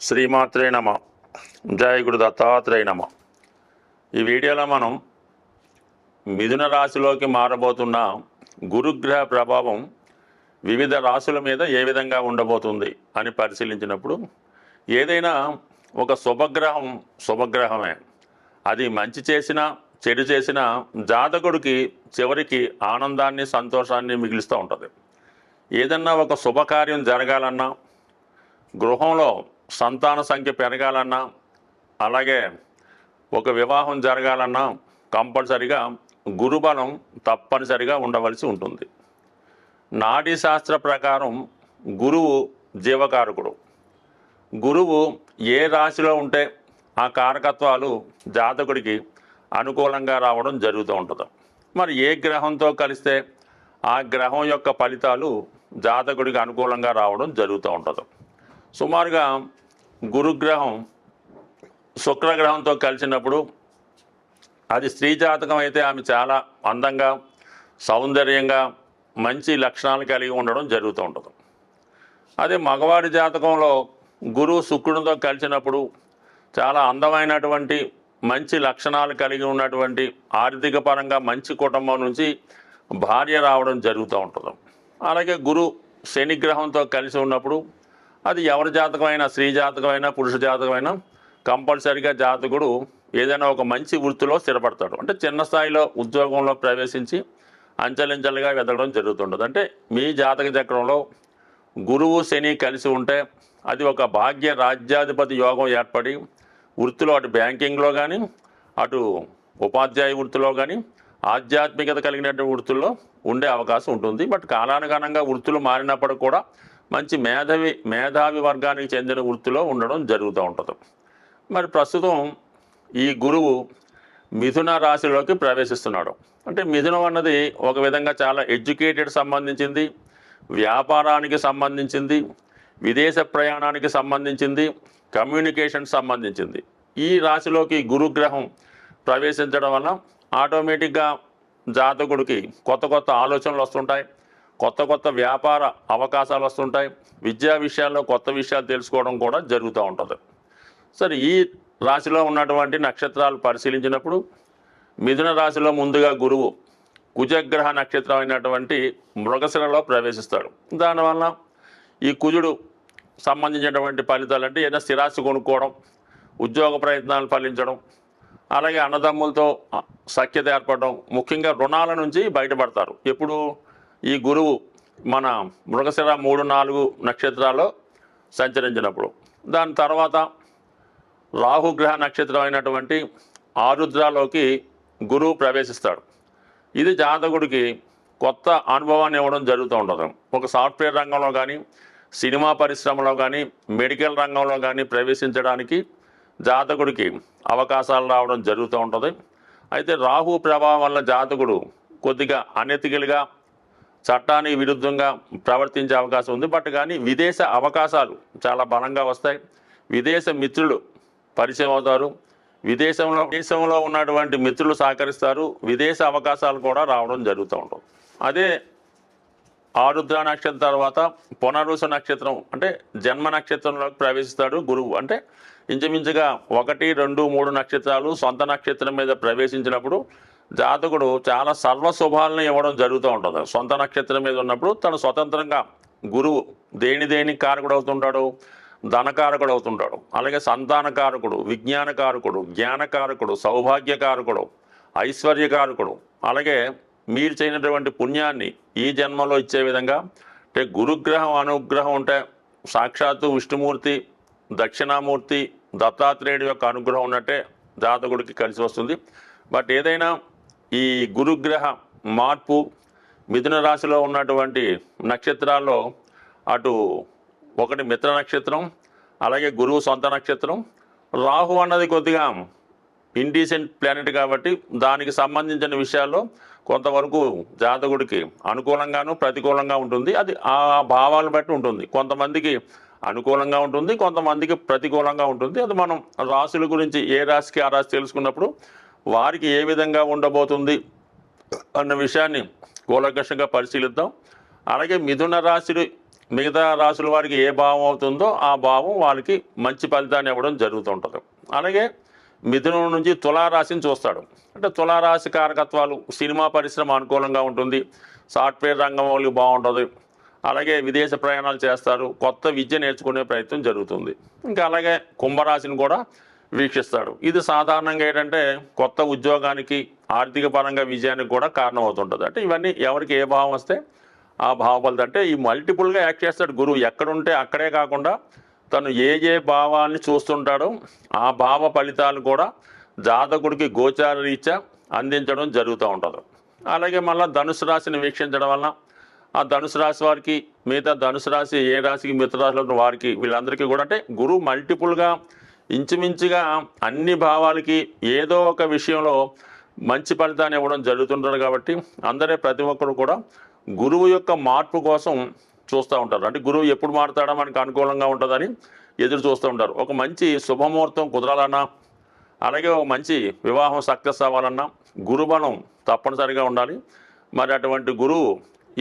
శ్రీమాత్రే నమ. జయ గురు దత్తాత్రేయ నమ. ఈ వీడియోలో మనం మిథున రాశిలోకి మారబోతున్న గురుగ్రహ ప్రభావం వివిధ రాశుల మీద ఏ విధంగా ఉండబోతుంది అని పరిశీలించినప్పుడు, ఏదైనా ఒక శుభగ్రహమే, అది మంచి చేసినా చెడు చేసినా జాతకుడికి చివరికి ఆనందాన్ని సంతోషాన్ని మిగిలిస్తూ ఉంటుంది. ఏదన్నా ఒక శుభకార్యం జరగాలన్నా, గృహంలో సంతాన సంఖ్య పెరగాలన్నా, అలాగే ఒక వివాహం జరగాలన్నా కంపల్సరిగా గురుబలం తప్పనిసరిగా ఉండవలసి ఉంటుంది. నాడీ శాస్త్ర ప్రకారం గురువు జీవకారకుడు. గురువు ఏ రాశిలో ఉంటే ఆ కారకత్వాలు జాతకుడికి అనుకూలంగా రావడం జరుగుతూ ఉంటుంది. మరి ఏ గ్రహంతో కలిస్తే ఆ గ్రహం యొక్క ఫలితాలు జాతకుడికి అనుకూలంగా రావడం జరుగుతూ ఉంటుంది. సుమారుగా గురుగ్రహం శుక్రగ్రహంతో కలిసినప్పుడు, అది స్త్రీ జాతకం అయితే ఆమె చాలా అందంగా, సౌందర్యంగా, మంచి లక్షణాలు కలిగి ఉండడం జరుగుతూ ఉంటుంది. అదే మగవాడి జాతకంలో గురువు శుక్రునితో కలిసినప్పుడు చాలా అందమైనటువంటి మంచి లక్షణాలు కలిగి ఉన్నటువంటి, ఆర్థిక పరంగా మంచి కుటుంబం నుంచి భార్య రావడం జరుగుతూ ఉంటుంది. అలాగే గురు శని గ్రహంతో కలిసి ఉన్నప్పుడు అది ఎవరి జాతకమైనా, స్త్రీ జాతకమైనా పురుష జాతకమైనా కంపల్సరిగా జాతకుడు ఏదైనా ఒక మంచి వృత్తిలో స్థిరపడతాడు. అంటే చిన్న స్థాయిలో ఉద్యోగంలో ప్రవేశించి అంచెలంచెలుగా వెతకడం జరుగుతుంటుంది. అంటే మీ జాతక చక్రంలో గురువు శని కలిసి ఉంటే అది ఒక భాగ్య రాజ్యాధిపతి యోగం ఏర్పడి వృత్తిలో, అటు బ్యాంకింగ్లో కానీ, అటు ఉపాధ్యాయ వృత్తిలో కానీ, ఆధ్యాత్మికత కలిగినటువంటి వృత్తుల్లో ఉండే అవకాశం ఉంటుంది. బట్ కాలానుగుణంగా వృత్తులు మారినప్పుడు కూడా మంచి మేధావి వర్గానికి చెందిన వృత్తిలో ఉండడం జరుగుతూ ఉంటుంది. మరి ప్రస్తుతం ఈ గురువు మిథున రాశిలోకి ప్రవేశిస్తున్నాడు. అంటే మిథునం అన్నది ఒక విధంగా చాలా ఎడ్యుకేటెడ్ సంబంధించింది, వ్యాపారానికి సంబంధించింది, విదేశ ప్రయాణానికి సంబంధించింది, కమ్యూనికేషన్ సంబంధించింది. ఈ రాశిలోకి గురుగ్రహం ప్రవేశించడం వల్ల ఆటోమేటిక్గా జాతకుడికి కొత్త కొత్త ఆలోచనలు వస్తుంటాయి, కొత్త వ్యాపార అవకాశాలు వస్తుంటాయి, విద్యా విషయాల్లో కొత్త విషయాలు తెలుసుకోవడం కూడా జరుగుతూ ఉంటుంది. సరే, ఈ రాశిలో ఉన్నటువంటి నక్షత్రాలు పరిశీలించినప్పుడు మిథున రాశిలో ముందుగా గురువు కుజగ్రహ నక్షత్రం అయినటువంటి మృగశిరలో ప్రవేశిస్తాడు. దానివల్ల ఈ కుజుడు సంబంధించినటువంటి ఫలితాలు అంటే ఏదైనా స్థిరాస్తి కొనుక్కోవడం, ఉద్యోగ ప్రయత్నాలు ఫలించడం, అలాగే అన్నదమ్ములతో సఖ్యత ఏర్పడడం, ముఖ్యంగా రుణాల నుంచి బయటపడతారు. ఎప్పుడు ఈ గురువు మన మృగశిర 3-4 నక్షత్రాల్లో సంచరించినప్పుడు. దాని తర్వాత రాహుగ్రహ నక్షత్రం అయినటువంటి ఆరుద్రలోకి గురువు ప్రవేశిస్తాడు. ఇది జాతకుడికి కొత్త అనుభవాన్ని ఇవ్వడం జరుగుతూ ఉంటుంది. ఒక సాఫ్ట్వేర్ రంగంలో కానీ, సినిమా పరిశ్రమలో కానీ, మెడికల్ రంగంలో కానీ ప్రవేశించడానికి జాతకుడికి అవకాశాలు రావడం జరుగుతూ ఉంటుంది. అయితే రాహు ప్రభావం వల్ల జాతకుడు కొద్దిగా అనెతికలుగా, చట్టానికి విరుద్ధంగా ప్రవర్తించే అవకాశం ఉంది. బట్ కానీ విదేశ అవకాశాలు చాలా బలంగా వస్తాయి. విదేశ మిత్రులు పరిచయం అవుతారు. విదేశంలో ఉన్నటువంటి మిత్రులు సహకరిస్తారు. విదేశ అవకాశాలు కూడా రావడం జరుగుతూ ఉంటుంది. అదే ఆరుద్ర నక్షత్రం తర్వాత పునరుసు నక్షత్రం అంటే జన్మ నక్షత్రంలోకి ప్రవేశిస్తాడు గురువు. అంటే ఇంచుమించుగా 1, 2, 3 నక్షత్రాలు సొంత నక్షత్రం మీద ప్రవేశించినప్పుడు జాతకుడు చాలా సర్వశుభాలను ఇవ్వడం జరుగుతూ ఉంటుంది. సొంత నక్షత్రం మీద ఉన్నప్పుడు తను స్వతంత్రంగా గురువు దేనికి కారకుడు అవుతుంటాడు, ధనకారకుడు అవుతుంటాడు. అలాగే సంతానకారకుడు, విజ్ఞానకారకుడు, జ్ఞానకారకుడు, సౌభాగ్యకారకుడు, ఐశ్వర్యకారకుడు, అలాగే మీరు చేయనటువంటి పుణ్యాన్ని ఈ జన్మలో ఇచ్చే విధంగా. అంటే గురుగ్రహం అనుగ్రహం ఉంటే సాక్షాత్తు విష్ణుమూర్తి, దక్షిణామూర్తి, దత్తాత్రేయుడి యొక్క అనుగ్రహం ఉన్నట్టే జాతకుడికి కలిసి వస్తుంది. బట్ ఏదైనా ఈ గురుగ్రహ మార్పు మిథున రాశిలో ఉన్నటువంటి నక్షత్రాల్లో అటు ఒకటి మిత్ర నక్షత్రం, అలాగే గురువు సొంత నక్షత్రం. రాహు అన్నది కొద్దిగా ఇండీసెంట్ ప్లానెట్ కాబట్టి దానికి సంబంధించిన విషయాల్లో కొంతవరకు జాతకుడికి అనుకూలంగాను ప్రతికూలంగా ఉంటుంది. అది ఆ భావాలను బట్టి ఉంటుంది. కొంతమందికి అనుకూలంగా ఉంటుంది, కొంతమందికి ప్రతికూలంగా ఉంటుంది. అది మనం రాశుల గురించి ఏ రాశికి ఆ రాశి తెలుసుకున్నప్పుడు వారికి ఏ విధంగా ఉండబోతుంది అన్న విషయాన్ని కూలంకషంగా పరిశీలిద్దాం. అలాగే మిథున రాశి మిగతా రాసుల వారికి ఏ భావం అవుతుందో ఆ భావం వాళ్ళకి మంచి ఫలితాన్ని ఇవ్వడం జరుగుతుంటుంది. అలాగే మిథునం నుంచి తులారాశిని చూస్తాడు. అంటే తులారాశి కారకత్వాలు సినిమా పరిశ్రమ అనుకూలంగా ఉంటుంది, సాఫ్ట్వేర్ రంగం వాళ్ళకి బాగుంటుంది, అలాగే విదేశ ప్రయాణాలు చేస్తారు, కొత్త విద్య నేర్చుకునే ప్రయత్నం జరుగుతుంది. ఇంకా అలాగే కుంభరాశిని కూడా వీక్షిస్తాడు. ఇది సాధారణంగా ఏంటంటే కొత్త ఉద్యోగానికి ఆర్థిక పరంగా విజయానికి కూడా కారణం అవుతుంటుంది. అంటే ఇవన్నీ ఎవరికి ఏ భావం వస్తే ఆ భావ ఫలితం. అంటే ఈ మల్టిపుల్గా యాక్ట్ చేస్తాడు గురువు. ఎక్కడుంటే అక్కడే కాకుండా తను ఏ భావాన్ని చూస్తుంటాడో ఆ భావ ఫలితాలు కూడా జాతకుడికి గోచార రీత్యా అందించడం జరుగుతూ ఉంటుంది. అలాగే మళ్ళీ ధనుసు రాశిని వీక్షించడం వలన ఆ ధనుసు రాశి వారికి మిగతా ధనుసు రాశి ఏ రాశికి మిగతా రాశిలో ఉన్న వారికి వీళ్ళందరికీ కూడా అంటే గురువు మల్టిపుల్గా ఇంచుమించుగా అన్ని భావాలకి ఏదో ఒక విషయంలో మంచి ఫలితాన్ని ఇవ్వడం జరుగుతుంటారు. కాబట్టి ప్రతి ఒక్కరు కూడా గురువు యొక్క మార్పు కోసం చూస్తూ ఉంటారు. అంటే గురువు ఎప్పుడు మారుతాడో మనకు అనుకూలంగా ఉంటుందని ఎదురు చూస్తూ ఉంటారు. ఒక మంచి శుభముహూర్తం కుదరాలన్నా, అలాగే ఒక మంచి వివాహం సక్సెస్ అవ్వాలన్నా గురుబలం తప్పనిసరిగా ఉండాలి. మరి అటువంటి గురువు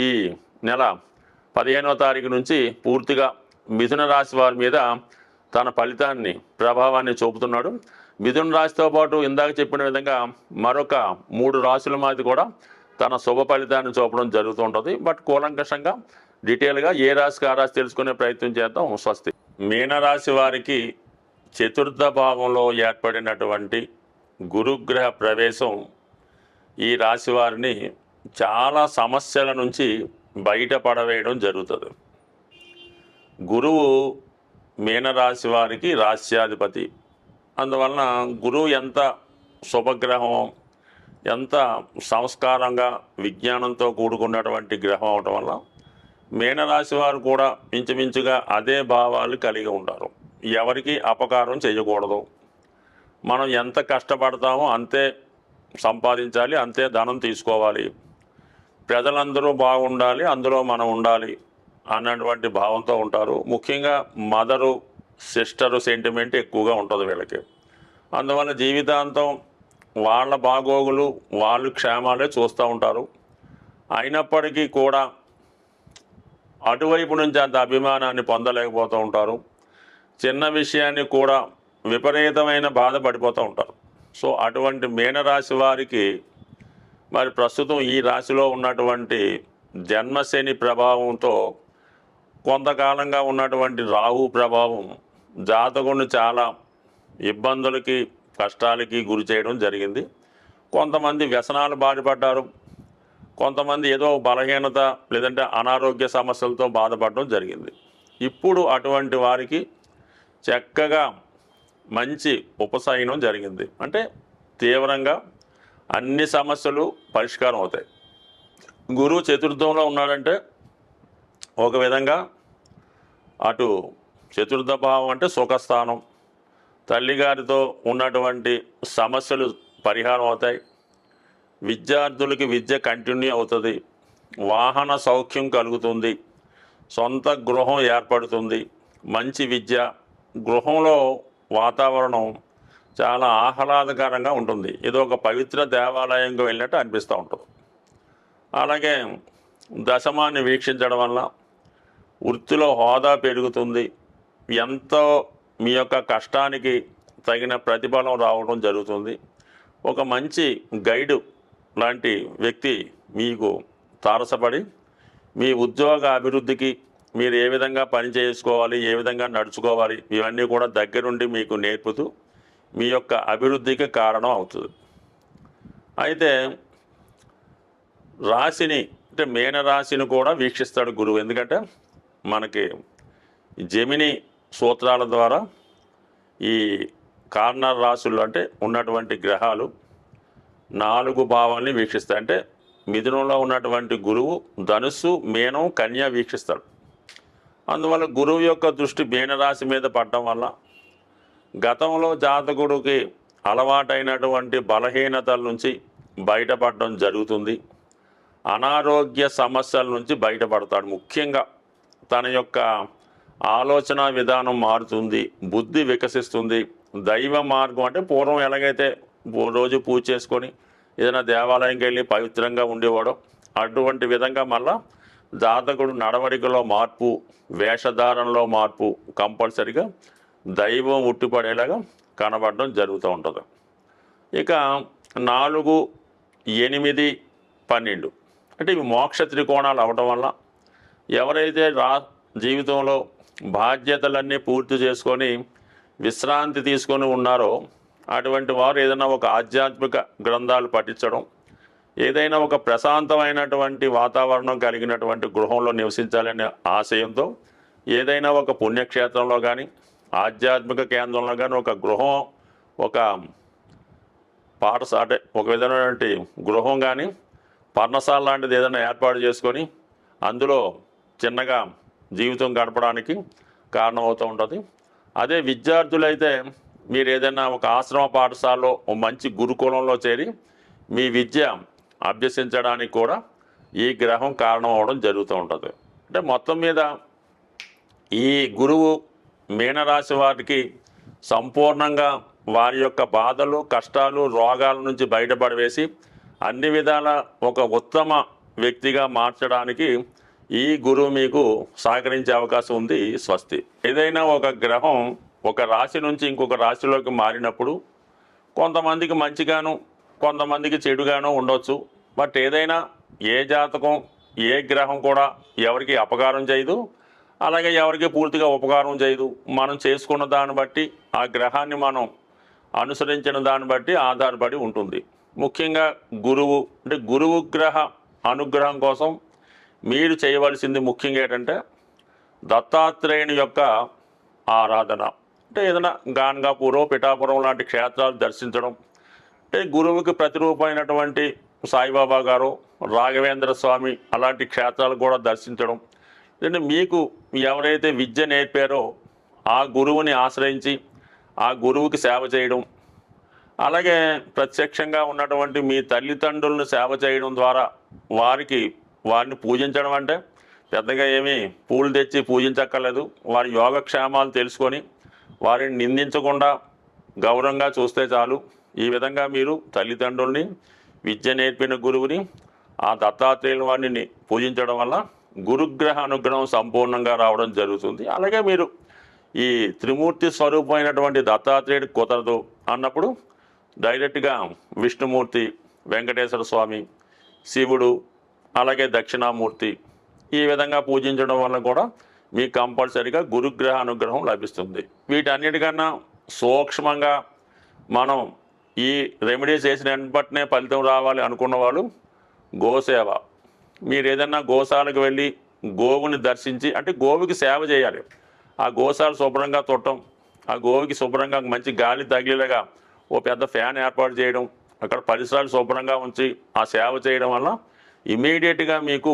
ఈ నెల 15వ తారీఖు నుంచి పూర్తిగా మిథున రాశి వారి మీద తన ఫలితాన్ని ప్రభావాన్ని చూపుతున్నాడు. మిథున రాశితో పాటు ఇందాక చెప్పిన విధంగా మరొక 3 రాశుల మాది కూడా తన శుభ ఫలితాన్ని చూపడం జరుగుతూ ఉంటుంది. బట్ కూలంకషంగా డీటెయిల్గా ఏ రాశికి ఆ రాశి తెలుసుకునే ప్రయత్నం చేద్దాం. స్వస్తి. మీనరాశి వారికి చతుర్థ భావంలో ఏర్పడినటువంటి గురుగ్రహ ప్రవేశం ఈ రాశి వారిని చాలా సమస్యల నుంచి బయటపడవేయడం జరుగుతుంది. గురువు మీనరాశి వారికి రాశ్యాధిపతి. అందువలన గురువు ఎంత శుభగ్రహం, ఎంత సంస్కారంగా విజ్ఞానంతో కూడుకున్నటువంటి గ్రహం అవటం వల్ల మీనరాశి వారు కూడా ఇంచుమించుగా అదే భావాలు కలిగి ఉంటారు. ఎవరికి అపకారం చేయకూడదు, మనం ఎంత కష్టపడతామో అంతే సంపాదించాలి, అంతే ధనం తీసుకోవాలి, ప్రజలందరూ బాగుండాలి, అందులో మనం ఉండాలి అన్నటువంటి భావంతో ఉంటారు. ముఖ్యంగా మదరు సిస్టరు సెంటిమెంట్ ఎక్కువగా ఉంటుంది వీళ్ళకి. అందువల్ల జీవితాంతం వాళ్ళ బాగోగులు వాళ్ళు క్షేమాలే చూస్తూ ఉంటారు. అయినప్పటికీ కూడా అటువైపు నుంచి అంత అభిమానాన్ని పొందలేకపోతూ ఉంటారు. చిన్న విషయాన్ని కూడా విపరీతమైన బాధపడిపోతూ ఉంటారు. సో అటువంటి మీనరాశి వారికి మరి ప్రస్తుతం ఈ రాశిలో ఉన్నటువంటి జన్మశని ప్రభావంతో కొంతకాలంగా ఉన్నటువంటి రాహు ప్రభావం జాతకుడిని చాలా ఇబ్బందులకి కష్టాలకి గురి చేయడం జరిగింది. కొంతమంది వ్యసనాలు బాధపడ్డారు, కొంతమంది ఏదో బలహీనత లేదంటే అనారోగ్య సమస్యలతో బాధపడడం జరిగింది. ఇప్పుడు అటువంటి వారికి చక్కగా మంచి ఉపశమనం జరిగింది. అంటే తీవ్రంగా అన్ని సమస్యలు పరిష్కారం అవుతాయి. గురువు చతుర్థంలో ఉన్నాడంటే ఒక విధంగా అటు చతుర్థ భావం అంటే సుఖస్థానం, తల్లిగారితో ఉన్నటువంటి సమస్యలు పరిహారం అవుతాయి, విద్యార్థులకి విద్య కంటిన్యూ అవుతుంది, వాహన సౌఖ్యం కలుగుతుంది, సొంత గృహం ఏర్పడుతుంది, మంచి విద్య, గృహంలో వాతావరణం చాలా ఆహ్లాదకరంగా ఉంటుంది, ఏదో ఒక పవిత్ర దేవాలయంకి వెళ్ళినట్టు అనిపిస్తూ ఉంటుంది. అలాగే దశమాన్ని వీక్షించడం వల్ల వృత్తిలో హోదా పెరుగుతుంది, ఎంతో మీ యొక్క కష్టానికి తగిన ప్రతిఫలం రావడం జరుగుతుంది. ఒక మంచి గైడు లాంటి వ్యక్తి మీకు తారసపడి మీ ఉద్యోగ అభివృద్ధికి మీరు ఏ విధంగా పని చేసుకోవాలి, ఏ విధంగా నడుచుకోవాలి ఇవన్నీ కూడా దగ్గరుండి మీకు నేర్పుతూ మీ యొక్క అభివృద్ధికి కారణం అవుతుంది. అయితే రాశిని అంటే మీనరాశిని కూడా వీక్షిస్తాడు గురువు. ఎందుకంటే మనకి జెమిని సూత్రాల ద్వారా ఈ కార్నర్ రాశుల్లో అంటే ఉన్నటువంటి గ్రహాలు 4 భావాల్ని వీక్షిస్తాయి. అంటే మిథునంలో ఉన్నటువంటి గురువు ధనుస్సు, మీనం, కన్య వీక్షిస్తాడు. అందువల్ల గురువు యొక్క దృష్టి మీనరాశి మీద పడటం వల్ల గతంలో జాతకుడికి అలవాటైనటువంటి బలహీనతల నుంచి బయటపడడం జరుగుతుంది. అనారోగ్య సమస్యల నుంచి బయటపడతాడు. ముఖ్యంగా తన యొక్క ఆలోచన విధానం మారుతుంది, బుద్ధి వికసిస్తుంది, దైవ మార్గం అంటే పూర్వం ఎలాగైతే రోజు పూజ చేసుకొని ఏదైనా దేవాలయంకి వెళ్ళి పవిత్రంగా ఉండేవాడో అటువంటి విధంగా మళ్ళా జాతకుడు నడవడికలో మార్పు, వేషధారణలో మార్పు కంపల్సరిగా దైవం ఉట్టిపడేలాగా కనబడడం జరుగుతూ ఉంటుంది. ఇక 4, 8, 12 అంటే ఇవి మోక్ష త్రికోణాలు అవటం వల్ల ఎవరైతే జీవితంలో బాధ్యతలన్నీ పూర్తి చేసుకొని విశ్రాంతి తీసుకొని ఉన్నారో అటువంటి వారు ఏదైనా ఒక ఆధ్యాత్మిక గ్రంథాలు పఠించడం, ఏదైనా ఒక ప్రశాంతమైనటువంటి వాతావరణం కలిగినటువంటి గృహంలో నివసించాలనే ఆశయంతో ఏదైనా ఒక పుణ్యక్షేత్రంలో కానీ ఆధ్యాత్మిక కేంద్రంలో కానీ ఒక గృహం, ఒక పాఠశాల, ఒక విధమైనటువంటి గృహం కానీ పర్ణశాల లాంటిది ఏదైనా ఏర్పాటు చేసుకొని అందులో చిన్నగా జీవితం గడపడానికి కారణమవుతూ ఉంటుంది. అదే విద్యార్థులైతే మీరు ఏదైనా ఒక ఆశ్రమ పాఠశాలలో మంచి గురుకులంలో చేరి మీ విద్య అభ్యసించడానికి కూడా ఈ గ్రహం కారణం అవడం జరుగుతూ ఉంటుంది. అంటే మొత్తం మీద ఈ గురువు మీనరాశి వారికి సంపూర్ణంగా వారి యొక్క బాధలు, కష్టాలు, రోగాల నుంచి బయటపడవేసి అన్ని విధాల ఒక ఉత్తమ వ్యక్తిగా మార్చడానికి ఈ గురువు మీకు సహకరించే అవకాశం ఉంది. స్వస్తి. ఏదైనా ఒక గ్రహం ఒక రాశి నుంచి ఇంకొక రాశిలోకి మారినప్పుడు కొంతమందికి మంచిగాను, కొంతమందికి చెడుగాను ఉండొచ్చు. బట్ ఏదైనా ఏ జాతకం, ఏ గ్రహం కూడా ఎవరికి అపకారం చేయదు, అలాగే ఎవరికి పూర్తిగా ఉపకారం చేయదు. మనం చేసుకున్న దాన్ని బట్టి, ఆ గ్రహాన్ని మనం అనుసరించిన దాన్ని బట్టి ఆధారపడి ఉంటుంది. ముఖ్యంగా గురువు అంటే గురువు గ్రహ అనుగ్రహం కోసం మీరు చేయవలసింది ముఖ్యంగా ఏంటంటే దత్తాత్రేయుని యొక్క ఆరాధన. అంటే ఏదైనా గాన్గాపూర్, పిఠాపురం లాంటి క్షేత్రాలు దర్శించడం, అంటే గురువుకి ప్రతిరూపమైనటువంటి సాయిబాబా గారు, రాఘవేంద్ర స్వామి అలాంటి క్షేత్రాలు కూడా దర్శించడం. అంటే మీకు ఎవరైతే విద్య నేర్పారో ఆ గురువుని ఆశ్రయించి ఆ గురువుకి సేవ చేయడం, అలాగే ప్రత్యక్షంగా ఉన్నటువంటి మీ తల్లిదండ్రులను సేవ చేయడం ద్వారా వారిని పూజించడం. అంటే పెద్దగా ఏమీ పూలు తెచ్చి పూజించక్కర్లేదు. వారి యోగక్షేమాలు తెలుసుకొని వారిని నిందించకుండా గౌరవంగా చూస్తే చాలు. ఈ విధంగా మీరు తల్లిదండ్రుల్ని, విద్య నేర్పిన గురువుని, ఆ దత్తాత్రేయుల వారిని పూజించడం వల్ల గురుగ్రహ అనుగ్రహం సంపూర్ణంగా రావడం జరుగుతుంది. అలాగే మీరు ఈ త్రిమూర్తి స్వరూపమైనటువంటి దత్తాత్రేయుడు కుదరదు అన్నప్పుడు డైరెక్ట్గా విష్ణుమూర్తి, వెంకటేశ్వర స్వామి, శివుడు, అలాగే దక్షిణామూర్తి ఈ విధంగా పూజించడం వల్ల కూడా మీకు కంపల్సరీగా గురుగ్రహ అనుగ్రహం లభిస్తుంది. వీటన్నిటికన్నా సూక్ష్మంగా మనం ఈ రెమెడీస్ చేసిన వెంటనే ఫలితం రావాలి అనుకున్న వాళ్ళు గోసేవ. మీరు ఏదన్నా గోశాలకు వెళ్ళి గోవుని దర్శించి, అంటే గోవుకి సేవ చేయాలి. ఆ గోశాల శుభ్రంగా తొట్టం, ఆ గోవుకి శుభ్రంగా మంచి గాలి తగిలేలాగా ఓ పెద్ద ఫ్యాన్ ఏర్పాటు చేయడం, అక్కడ పరిసరాలు శుభ్రంగా ఉంచి ఆ సేవ చేయడం వల్ల ఇమీడియట్గా మీకు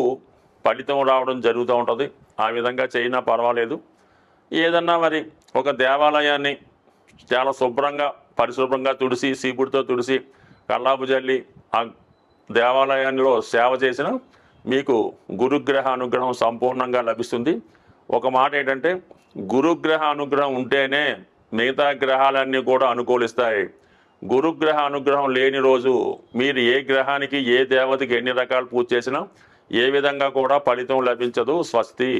ఫలితం రావడం జరుగుతూ ఉంటుంది. ఆ విధంగా చేయినా పర్వాలేదు. ఏదన్నా మరి ఒక దేవాలయాన్ని చాలా శుభ్రంగా పరిశుభ్రంగా తుడిసి, సీపుడితో తుడిసి, కల్లాపు జల్లి ఆ దేవాలయంలో సేవ చేసిన మీకు గురుగ్రహ అనుగ్రహం సంపూర్ణంగా లభిస్తుంది. ఒక మాట ఏంటంటే గురుగ్రహ అనుగ్రహం ఉంటేనే మిగతా గ్రహాలన్నీ కూడా అనుకూలిస్తాయి. గురుగ్రహ అనుగ్రహం లేని రోజు మీరు ఏ గ్రహానికి, ఏ దేవతకి ఎన్ని రకాలు పూజ చేసినా ఏ విధంగా కూడా ఫలితం లభించదు. స్వస్తి.